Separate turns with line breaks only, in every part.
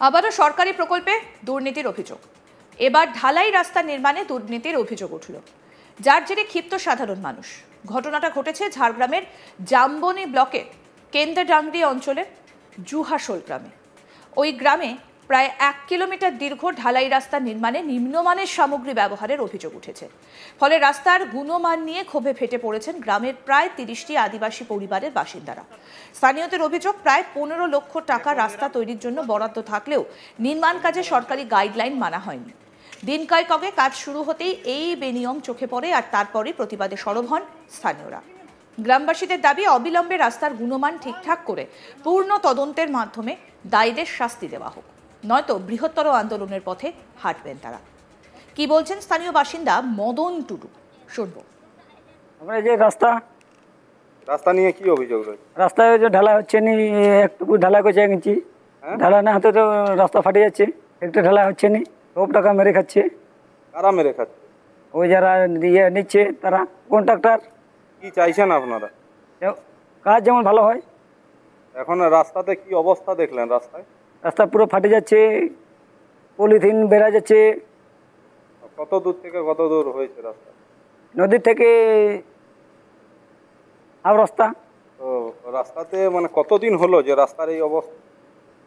আবারও সরকারি প্রকল্পে দুর্নীতির অভিযোগ। এবার ঢালাই রাস্তা নির্মাণে দুর্নীতির অভিযোগ উঠল, যার জেরে ক্ষিপ্ত সাধারণ মানুষ। ঘটনাটা ঘটেছে ঝাড়গ্রামের জামবনি ব্লকের কেন্দ্রডাংরি অঞ্চলের জুহাশোল গ্রামে। ওই গ্রামে প্রায় 1 কিলোমিটার দীর্ঘ ঢালাই রাস্তা নির্মাণে নিম্নমানের সামগ্রী ব্যবহারের অভিযোগ উঠেছে। ফলে রাস্তার গুণমান নিয়ে ক্ষোভে ফেটে পড়েছেন গ্রামের প্রায় 30টি আদিবাসী পরিবারের বাসিন্দারা। স্থানীয়দের অভিযোগ, প্রায় 15 লক্ষ টাকা রাস্তা তৈরির জন্য বরাদ্দ থাকলেও নির্মাণ কাজে সরকারি গাইডলাইন মানা হয়নি। দিন কয়েক আগে কাজ শুরু হতেই এই বেনিয়ম চোখে পড়ে, আর তারপরে প্রতিবাদে সরব হন স্থানীয়রা। গ্রামবাসীদের দাবি, অবিলম্বে রাস্তার গুণমান ঠিকঠাক করে পূর্ণ তদন্তের মাধ্যমে দায়ীদের শাস্তি দেওয়া হোক, নয়তো বৃহত্তর আন্দোলনের পথে হাঁটবেন তারা। কি বলছেন স্থানীয় বাসিন্দা মদন টুডু, শুনবো।
আমরা যে রাস্তা
নিয়ে কি অভিযোগ রয়েছে?
রাস্তায় যে ঢালা হচ্ছে নি, একটু ঢালা করছে গেছি, ঢালা না হতে তো রাস্তা ফাটে যাচ্ছে। একটু ঢালা হচ্ছে নি, সব টাকা মেরে খাচ্ছে।
কারা মেরে খাচ্ছে?
ওই যারা নিচ্ছে তারা, কন্ট্রাক্টর।
কি চাইছেন আপনারা?
কাজ যেমন ভালো হয়।
এখন রাস্তাতে কি অবস্থা দেখলেন?
রাস্তা পুরো ফাটে যাচ্ছে, পলিথিন বেড়া যাচ্ছে।
কত দূর থেকে কত দূর হয়েছে রাস্তা?
নদীর থেকে রাস্তা।
তো রাস্তাতে মানে কতদিন হলো যে রাস্তার এই অবস্থা?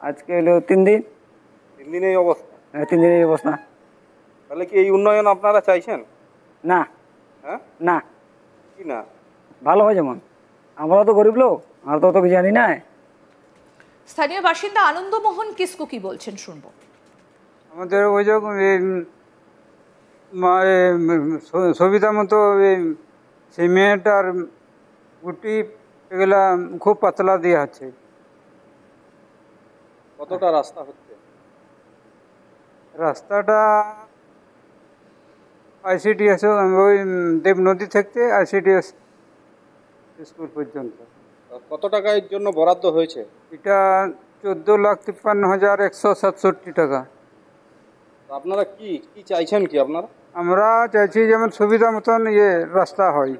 আজকে হলো 3 দিন।
3 দিন এই অবস্থা?
হ্যাঁ, 3 দিন এই অবস্থা।
তাহলে কি এই উন্নয়ন আপনারা চাইছেন?
না।
হ্যাঁ,
না।
কি না?
ভালো হয় যেমন, আমরা তো গরিব লোক, আমরা তো অত কিছু জানি না।
স্থানীয় বাসিন্দা আনন্দমোহন কিসকু কি বলছেন, শুনবো।
আমাদের ওই যে সুবিধা মতো সিমেন্ট আর গুটি এগুলা খুব পাতলা দেওয়া আছে।
কতটা রাস্তা হচ্ছে?
রাস্তাটা আইসিডিএস, ওই দেব নদী থেকে আইসিডিএস স্কুল পর্যন্ত।
কত টাকা এর জন্য বরাদ্দ হয়েছে?
এটা 14,53,167 টাকা।
আপনারা কি চাইছেন? কি আপনারা?
আমরা চাইছি যেমন সুবিধা মতন রাস্তা হয়।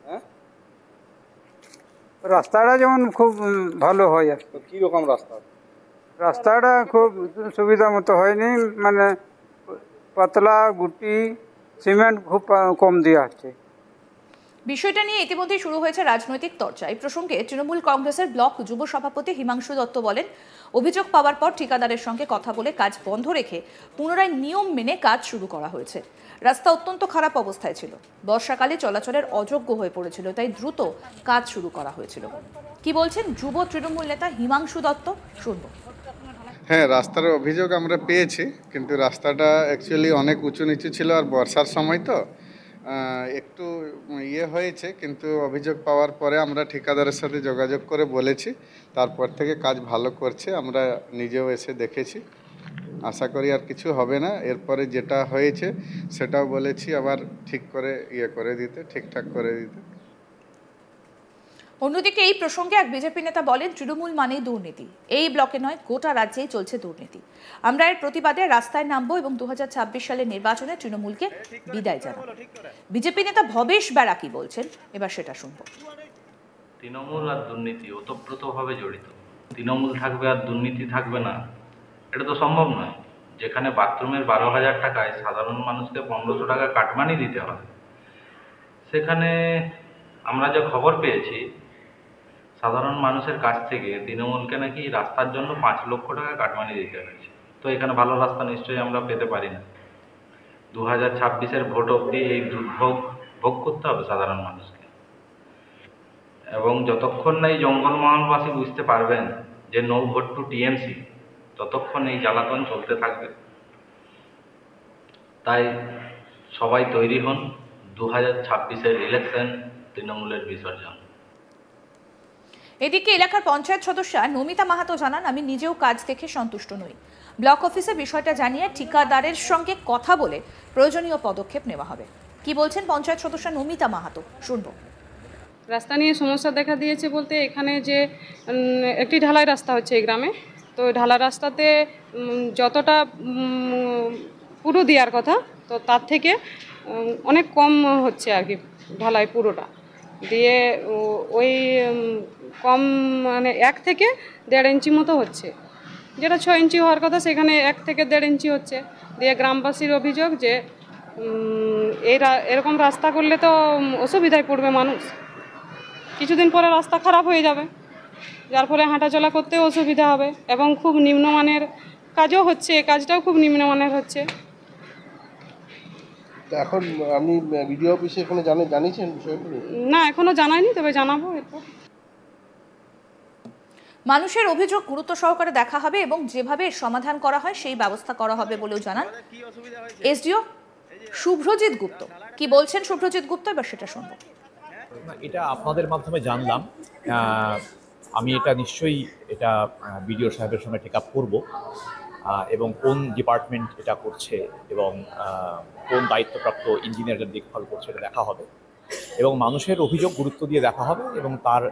হ্যাঁ,
রাস্তাটা যেমন খুব ভালো হয়। আর
কি রকম রাস্তা?
রাস্তাটা খুব সুবিধা মতো হয়নি, মানে পাতলা, গুটি, সিমেন্ট খুব কম দেওয়া আছে।
বিষয়টা নিয়ে ইতিমধ্যেই শুরু হয়েছে রাজনৈতিক চর্চা। এই প্রসঙ্গে তৃণমূল কংগ্রেসের ব্লক যুব সভাপতি হিমাংশু দত্ত বলেন, অভিযোগ পাওয়ার পর ঠিকাদারের সঙ্গে কথা বলে কাজ বন্ধ রেখে পুনরায় নিয়ম মেনে কাজ শুরু করা হয়েছে। রাস্তা অত্যন্ত খারাপ অবস্থায় ছিল, বর্ষাকালে চলাচলের অযোগ্য হয়ে পড়েছিল, তাই দ্রুত কাজ শুরু করা হয়েছিল। কি বলছেন যুব তৃণমূল নেতা হিমাংশু দত্ত, শুনবো।
হ্যাঁ, রাস্তার অভিযোগ আমরা পেয়েছি, কিন্তু রাস্তাটা অ্যাকচুয়ালি অনেক উঁচু নিচু ছিল, আর বর্ষার সময় তো একটু হয়েছে। কিন্তু অভিযোগ পাওয়ার পরে আমরা ঠিকাদারের সাথে যোগাযোগ করে বলেছি, তারপর থেকে কাজ ভালো করছে। আমরা নিজেও এসে দেখেছি, আশা করি আর কিছু হবে না। এরপরে যেটা হয়েছে সেটাও বলেছি আবার ঠিক করে করে দিতে, ঠিকঠাক করে দিতে।
অন্যদিকে এই প্রসঙ্গে এক বিজেপি নেতা বলেন, তৃণমূল মানেই দুর্নীতি। এই ব্লকে নয়, গোটা রাজ্যেই চলছে দুর্নীতি। আমরা এর প্রতিবাদে রাস্তায় নামবো এবং 2026 সালের নির্বাচনে তৃণমূলকে বিদায় জানাবো। বিজেপি নেতা ভবেশ বেড়া কি বলছেন, এবার সেটা শুনবো।
তৃণমূল আর দুর্নীতি ওতপ্রোতভাবে জড়িত। তৃণমূল থাকবে আর দুর্নীতি থাকবে না, এটা তো সম্ভব নয়। যেখানে বাথরুমের 12,000 টাকায় সাধারণ মানুষকে 1500 টাকা কাটমানি দিতে হয়, সেখানে আমরা যে খবর পেয়েছি সাধারণ মানুষের কাছ থেকে তৃণমূলকে নাকি রাস্তার জন্য 5 লক্ষ টাকা কাটমানি দিতে হয়েছে। তো এখানে ভালো রাস্তা নিশ্চয়ই আমরা পেতে পারি না। 2026-এর ভোট অবধি এই দুর্ভোগ ভোগ করতে হবে সাধারণ মানুষকে, এবং যতক্ষণ না এই জঙ্গলমহলবাসী বুঝতে পারবেন যে নো ভোট টু টিএমসি, ততক্ষণ এই জ্বালাতন চলতে থাকবে। তাই সবাই তৈরি হন, 2026-এর ইলেকশন তৃণমূলের বিসর্জন।
এদিকে এলাকার পঞ্চায়েত সদস্যা নমিতা মাহাতো জানান, আমি নিজেও কাজ দেখে সন্তুষ্ট নই। ব্লক অফিসে বিষয়টা জানিয়ে ঠিকাদারের সঙ্গে কথা বলে প্রয়োজনীয় পদক্ষেপ নেওয়া হবে। কি বলছেন পঞ্চায়েত সদস্যা নমিতা মাহাতো, শুনবো।
রাস্তা নিয়ে সমস্যা দেখা দিয়েছে বলতে, এখানে যে একটি ঢালাই রাস্তা হচ্ছে এই গ্রামে, তো ঢালাই রাস্তাতে যতটা পুরো দেওয়ার কথা, তো তার থেকে অনেক কম হচ্ছে আর কি ঢালাই পুরোটা দিয়ে। ওই কম, মানে 1 থেকে 1.5 ইঞ্চি মতো হচ্ছে, যেটা 6 ইঞ্চি হওয়ার কথা সেখানে 1 থেকে 1.5 ইঞ্চি হচ্ছে। দিয়ে গ্রামবাসীর অভিযোগ যে এরকম রাস্তা করলে তো অসুবিধায় পড়বে মানুষ, কিছুদিন পরে রাস্তা খারাপ হয়ে যাবে, যার ফলে হাঁটাচলা করতেও অসুবিধা হবে এবং খুব নিম্নমানের কাজও হচ্ছে, কাজটাও খুব নিম্নমানের হচ্ছে।
তো এখন আপনি বিডিও অফিসে এখানে জানিয়েছেন বিষয়টা?
না, এখনো জানাইনি, তবে জানাবো এরপর।
মানুষের অভিযোগ গুরুত্ব সহকারে দেখা হবে এবং যেভাবে এর সমাধান করা হয় সেই ব্যবস্থা করা হবে বলেও জানান এসডিও শুভ্রজিৎ গুপ্ত। কি বলছেন শুভ্রজিৎ গুপ্ত, এবার সেটা শুনবো।
এটা আপনাদের মাধ্যমে জানলাম, আমি এটা নিশ্চয়ই এটা বিডিও সাহেবের সঙ্গে টেক আপ করবো এবং কোন ডিপার্টমেন্ট এটা করছে এবং কোন দায়িত্বপ্রাপ্ত ইঞ্জিনিয়ারের দেখভাল করছে এটা দেখা হবে এবং মানুষের অভিযোগ গুরুত্ব দিয়ে দেখা হবে এবং তার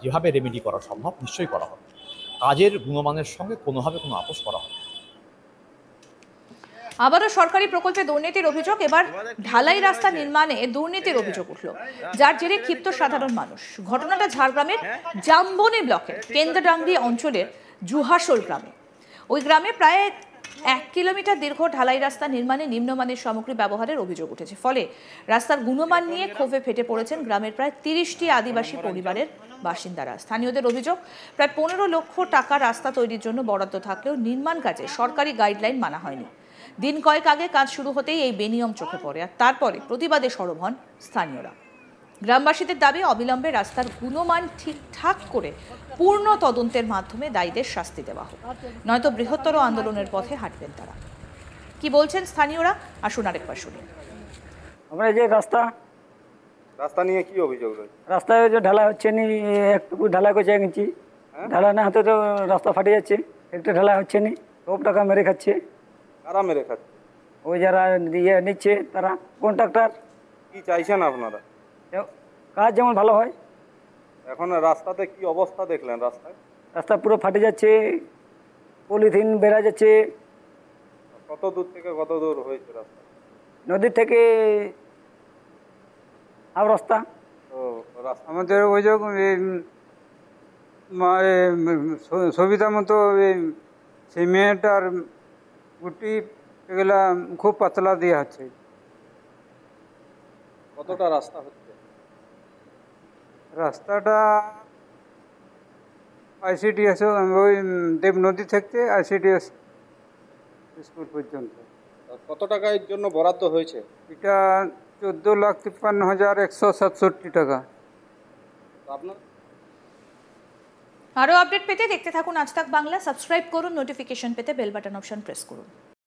যেভাবে রেমেডি করা সম্ভব নিশ্চয়ই করা হবে। কাজের গুণমানের সঙ্গে কোনোভাবে কোনো আপোষ করা হবে।
আবারও সরকারি প্রকল্পে দুর্নীতির অভিযোগ, এবার ঢালাই রাস্তা নির্মাণে দুর্নীতির অভিযোগ উঠল, যার জেরে ক্ষিপ্ত সাধারণ মানুষ। ঘটনাটা ঝাড়গ্রামের জাম্বনি ব্লকের কেন্দ্রডাংরি অঞ্চলের জুহাসোল গ্রামে। ওই গ্রামে প্রায় 1 কিলোমিটার দীর্ঘ ঢালাই রাস্তা নির্মাণে নিম্নমানের সামগ্রী ব্যবহারের অভিযোগ উঠেছে। ফলে রাস্তার গুণমান নিয়ে ক্ষোভে ফেটে পড়েছেন গ্রামের প্রায় 30টি আদিবাসী পরিবারের বাসিন্দারা। স্থানীয়দের অভিযোগ, প্রায় 15 লক্ষ টাকা রাস্তা তৈরির জন্য বরাদ্দ থাকলেও নির্মাণ কাজে সরকারি গাইডলাইন মানা হয়নি। দিন কয়েক আগে কাজ শুরু হতেই এই বেনিয়ম চোখে পড়ে, আর তারপরে প্রতিবাদে সরব হন স্থানীয়রা। গ্রামবাসীদের দাবি, অবিলম্বে রাস্তার গুণমান ঠিকঠাক করে পূর্ণ তদন্তের মাধ্যমে দায়ীদের শাস্তি দেওয়া হোক, নয়তো বৃহত্তর আন্দোলনের পথে হাঁটবেন তারা। কি বলছেন স্থানীয়রা, আসুন আরেকবার শুনি।
আমরা যে
রাস্তা নিয়ে কি অভিযোগ রয়েছে?
রাস্তায় যে ঢালা হচ্ছে নি, একটুকু ঢালা করছে 1 ইঞ্চি, ঢালা না হতে তো রাস্তা ফাটে যাচ্ছে। একটু ঢালা হচ্ছে নি, সব টাকা মেরে খাচ্ছে।
কারা মেরে খাচ্ছে?
ওই যারা নিচ্ছে তারা, কন্ট্রাক্টর।
কি চাইছেন আপনারা?
কাজ যেমন ভালো হয়।
এখন রাস্তাতে কি অবস্থা দেখলেন?
রাস্তা পুরো ফাটে যাচ্ছে, পলিথিন বেড়া যাচ্ছে।
কত দূর থেকে কত দূর হয়েছে রাস্তা?
নদীর থেকে আর রাস্তা।
তো রাস্তা
আমাদের অভিযোগ সুবিধা মতো সিমেন্ট আর গুটি এগুলা খুব পাতলা দেওয়া হচ্ছে।
কতটা রাস্তা হচ্ছে?
রাস্তাটা আইসিডিএস, ওই দেবনদী থেকে আইসিডিএস স্কুল পর্যন্ত।
কত টাকা এর জন্য বরাদ্দ হয়েছে?
এটা 14,53,167 টাকা।
আপনার
আরও আপডেট পেতে দেখতে থাকুন আজ তাক বাংলা। সাবস্ক্রাইব করুন, নোটিফিকেশন পেতে বেল বাটন অপশন প্রেস করুন।